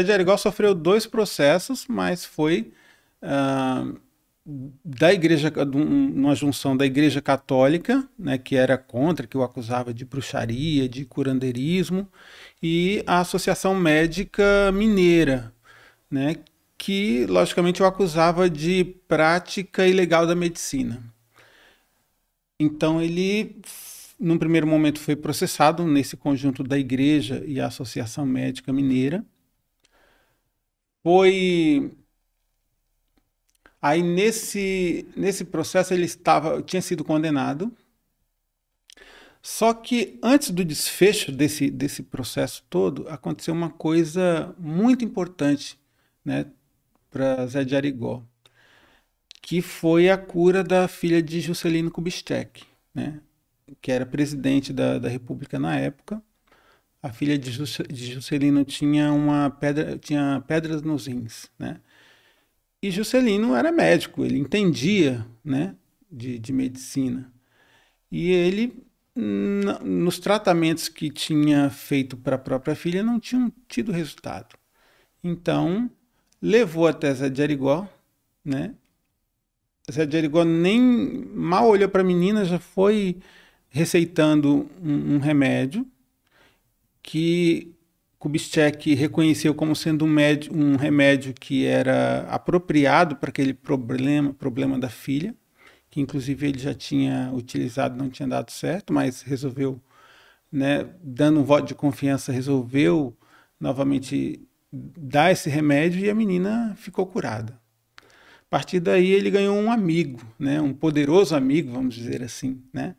de Arigó sofreu dois processos, mas foi ah, da igreja, uma junção da Igreja Católica, né, que era contra, que o acusava de bruxaria, de curandeirismo, e a Associação Médica Mineira, né, que logicamente o acusava de prática ilegal da medicina. Então ele, num primeiro momento, foi processado nesse conjunto da Igreja e a Associação Médica Mineira. Foi Aí nesse processo tinha sido condenado. Só que antes do desfecho desse processo todo, aconteceu uma coisa muito importante, né, para Zé de Arigó, que foi a cura da filha de Juscelino Kubitschek, né, que era presidente da República na época. A filha de Juscelino tinha pedras nos rins, né? E Juscelino era médico, ele entendia, né, de medicina. E ele, nos tratamentos que tinha feito para a própria filha, não tinham tido resultado. Então, levou até Zé de Arigó, né? Zé de Arigó nem mal olhou para a menina, já foi receitando um remédio que Kubitschek reconheceu como sendo um remédio que era apropriado para aquele problema da filha, que inclusive ele já tinha utilizado, não tinha dado certo, mas resolveu, né, dando um voto de confiança, resolveu novamente dar esse remédio e a menina ficou curada. A partir daí ele ganhou um amigo, né, um poderoso amigo, vamos dizer assim, né?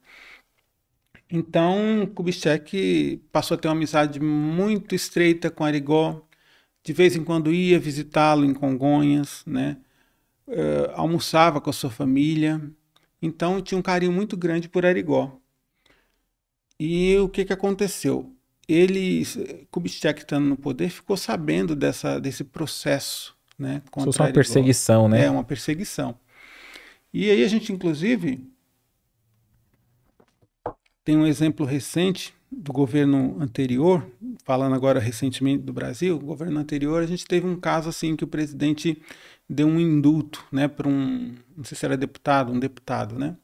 Então, Kubitschek passou a ter uma amizade muito estreita com Arigó. De vez em quando ia visitá-lo em Congonhas, né? Almoçava com a sua família. Então, tinha um carinho muito grande por Arigó. E o que aconteceu? Kubitschek estando no poder, ficou sabendo desse processo, né, Se fosse contra uma Arigó. perseguição, É né? uma perseguição. E aí a gente, inclusive, tem um exemplo recente do governo anterior, falando agora recentemente do Brasil, o governo anterior, a gente teve um caso assim que o presidente deu um indulto, né, para não sei se era um deputado, né,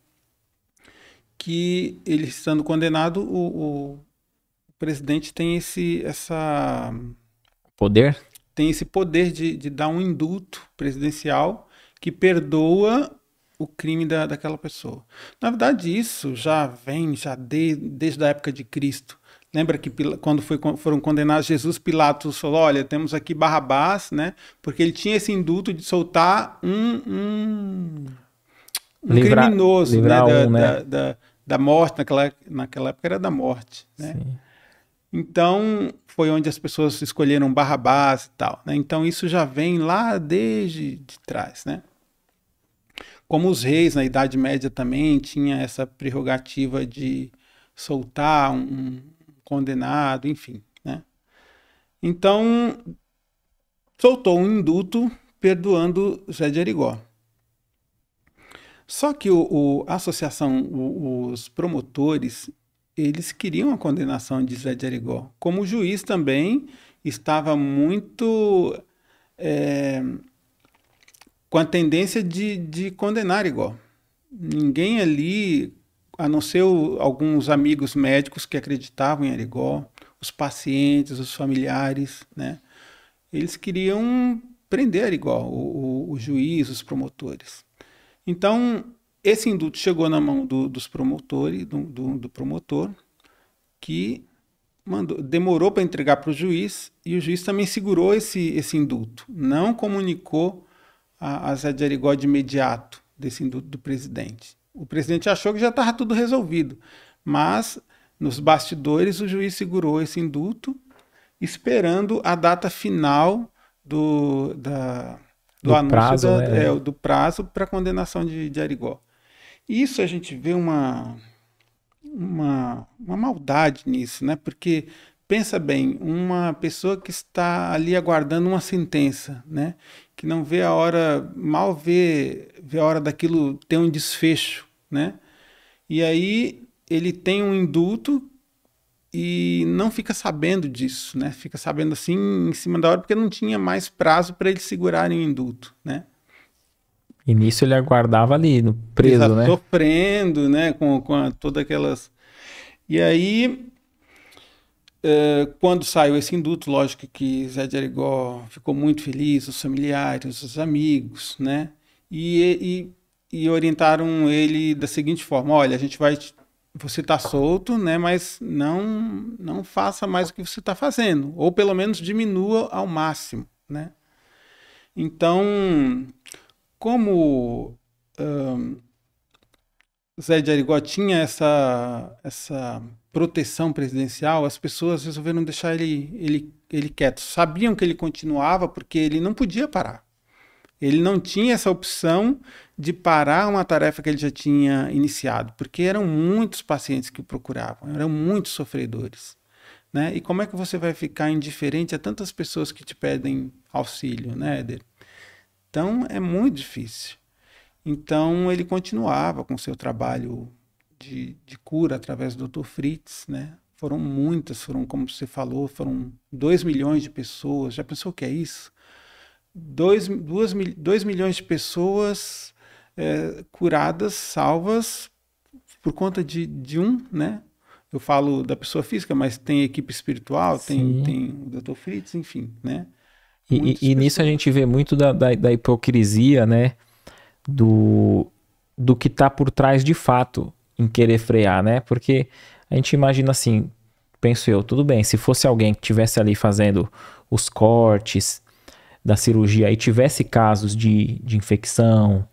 que ele estando condenado, o presidente Poder? tem esse poder de dar um indulto presidencial que perdoa o crime daquela pessoa. Na verdade, isso já vem desde a época de Cristo. Lembra que quando foram condenados Jesus, Pilatos falou, olha, temos aqui Barrabás, né? Porque ele tinha esse indulto de soltar um criminoso, né? Livrar um, né? Da morte, naquela época era da morte, né? Sim. Então, foi onde as pessoas escolheram Barrabás e tal, né? Então, isso já vem lá desde de trás, né? Como os reis na Idade Média também tinha essa prerrogativa de soltar um condenado, enfim, né? Então, soltou um indulto perdoando Zé de Arigó. Só que a associação, os promotores, eles queriam a condenação de Zé de Arigó. Como o juiz também estava muito com a tendência de condenar Arigó. Ninguém ali, a não ser alguns amigos médicos que acreditavam em Arigó, os pacientes, os familiares, né? Eles queriam prender Arigó, o juiz, os promotores. Então, esse indulto chegou na mão dos promotores, do promotor, que demorou para entregar para o juiz, e o juiz também segurou esse indulto. Não comunicou a Zé de Arigó de imediato desse indulto do presidente. O presidente achou que já estava tudo resolvido, mas nos bastidores o juiz segurou esse indulto, esperando a data final do Do anúncio prazo, né? do prazo para a condenação de Arigó. Isso a gente vê uma maldade nisso, né? Porque pensa bem, uma pessoa que está ali aguardando uma sentença, né? Que não vê a hora, mal vê a hora daquilo ter um desfecho, né? E aí ele tem um indulto e não fica sabendo disso, né? Fica sabendo assim em cima da hora, porque não tinha mais prazo para eles segurarem o indulto, né? E nisso ele aguardava ali, preso, né? Sofrendo, né? Com todas aquelas... E aí, quando saiu esse indulto, lógico que Zé de Arigó ficou muito feliz, os familiares, os amigos, né? E orientaram ele da seguinte forma: olha, a gente vai... Você está solto, né? Mas não faça mais o que você está fazendo, ou pelo menos diminua ao máximo, né? Então, como Zé de Arigó tinha essa proteção presidencial, as pessoas resolveram deixar ele quieto. Sabiam que ele continuava porque ele não podia parar. Ele não tinha essa opção de parar uma tarefa que ele já tinha iniciado, porque eram muitos pacientes que o procuravam, eram muitos sofredores, né? E como é que você vai ficar indiferente a tantas pessoas que te pedem auxílio, né, Éder? Então, é muito difícil. Então, ele continuava com seu trabalho de cura através do Dr. Fritz, né? Foram muitas, como você falou, foram 2 milhões de pessoas. Já pensou o que é isso? 2 milhões de pessoas curadas, salvas, por conta de um, né? Eu falo da pessoa física, mas tem equipe espiritual, tem o Dr. Fritz, enfim, né? E nisso a gente vê muito da hipocrisia, né? Do que está por trás de fato em querer frear, né? Porque a gente imagina assim, penso eu, tudo bem, se fosse alguém que estivesse ali fazendo os cortes da cirurgia e tivesse casos de infecção,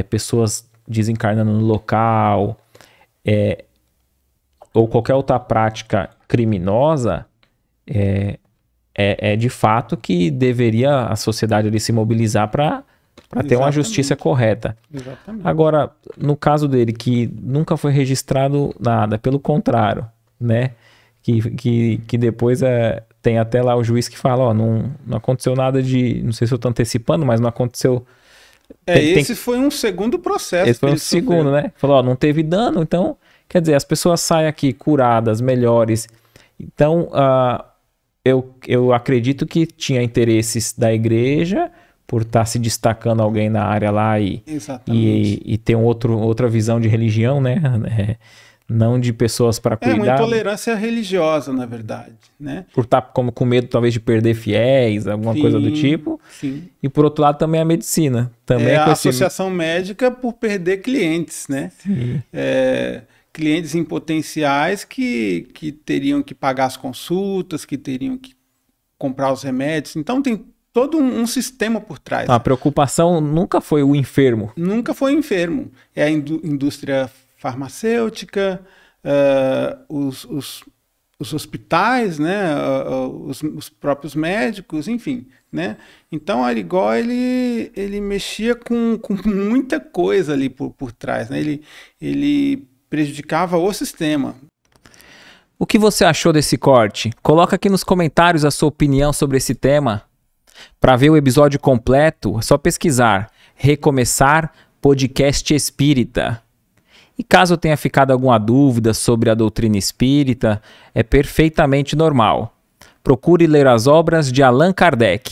pessoas desencarnando no local, ou qualquer outra prática criminosa, de fato que deveria a sociedade ali se mobilizar para ter uma justiça correta. Exatamente. Agora, no caso dele, que nunca foi registrado nada, pelo contrário, né? Que depois tem até lá o juiz que fala, ó, não aconteceu nada de... Não sei se eu tô antecipando, mas não aconteceu... Esse foi um segundo processo. Esse foi um segundo, né? Falou, ó, não teve dano, então... Quer dizer, as pessoas saem aqui curadas, melhores. Então, eu acredito que tinha interesses da igreja por estar se destacando alguém na área lá e ter outra visão de religião, né? Não de pessoas para cuidar. Uma intolerância religiosa, na verdade, né? Por estar com medo, talvez, de perder fiéis, alguma coisa do tipo. Sim. E, por outro lado, também a medicina. Também a associação médica por perder clientes, né? Clientes em potenciais que teriam que pagar as consultas, que teriam que comprar os remédios. Então, tem todo um sistema por trás. A preocupação nunca foi o enfermo. Nunca foi o enfermo. É a indústria farmacêutica, os hospitais, né, os próprios médicos, enfim, né? Então, Arigó, ele mexia com muita coisa ali por trás, né? Ele prejudicava o sistema. O que você achou desse corte? Coloca aqui nos comentários a sua opinião sobre esse tema. Para ver o episódio completo, é só pesquisar Recomeçar Podcast Espírita. E caso tenha ficado alguma dúvida sobre a doutrina espírita, é perfeitamente normal. Procure ler as obras de Allan Kardec.